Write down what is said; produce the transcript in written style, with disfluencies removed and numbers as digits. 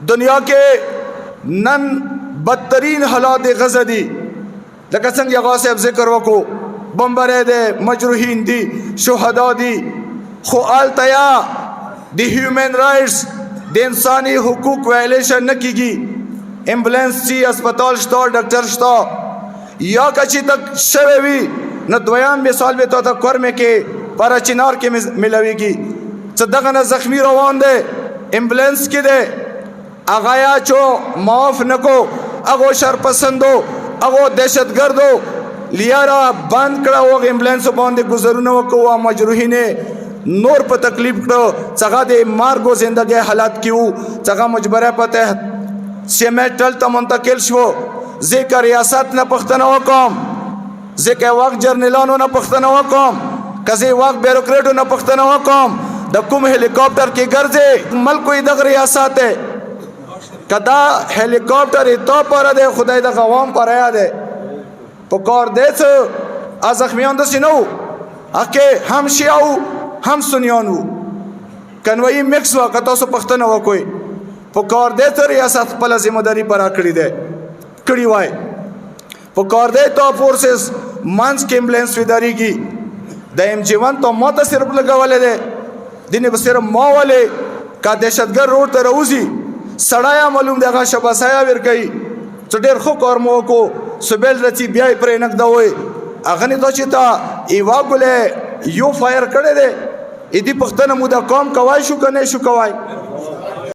دنیا کې نن بدترین حالات غزه دي لکه څنګه هغه صاحب ذکر وکړو بمبره ده مجروحین دي شهدا دي خو آلتیا د هیومن رائټس د انساني حقوق وایلیشن نه کیږي ایمبولانس چی اسپیټال شته ډاکټر شته یا کچی تک شوی وي نو دویم مثال به تو ته کورمه کې پر چنار کې ملويږي څه دغه نه زخمی روان دي ایمبولانس کې ده اغایا چو معاف نکو اگو شرپسندو اگو دہشتگردو لیارا بند کڑا وہ ایمبولینس باندې گزرونه وکوا مجروحین نور په تکلیف کړو څنګه د مارګو زندګي حالات کیو څنګه مجبره پته سیمټل ته منتقل شو ذکر ریاست نه پښتنه وکم ذکر وخت جرنیلانو نه پښتنه وکم کزي وخت بیروکریټو نه پښتنه وکم د کوم هلیکاپټر کې ګرځي ملک د ریاست کدا هلیکاپټر تو پر ده خدای د غوام پر یاده پکار دیس ازخمیان د سينو اکه هم شیاو هم سنیانو کنوئی مکس وا کتا سو پختنه وکوي پکار دیس ریاست خپل ذمہ داری پر کړی ده کړی وای پکار دی تو فورسز مانس کې ایمبولانس وداریږي د ایم جی 1 تو ماته صرف لګولې ده دینه بسره ما والے کا دهشتګر روډ ته روزي سړایا معلوم دغه شباسایا ور کوي چې ډېر خو کارمو کو سبل رچی بیا پرې نک دا وای اغه نه تو چې تا ایوا ګله یو فایر کړي دي اې دې پښتنه مو دا قوم کوي شو کنه شو کوي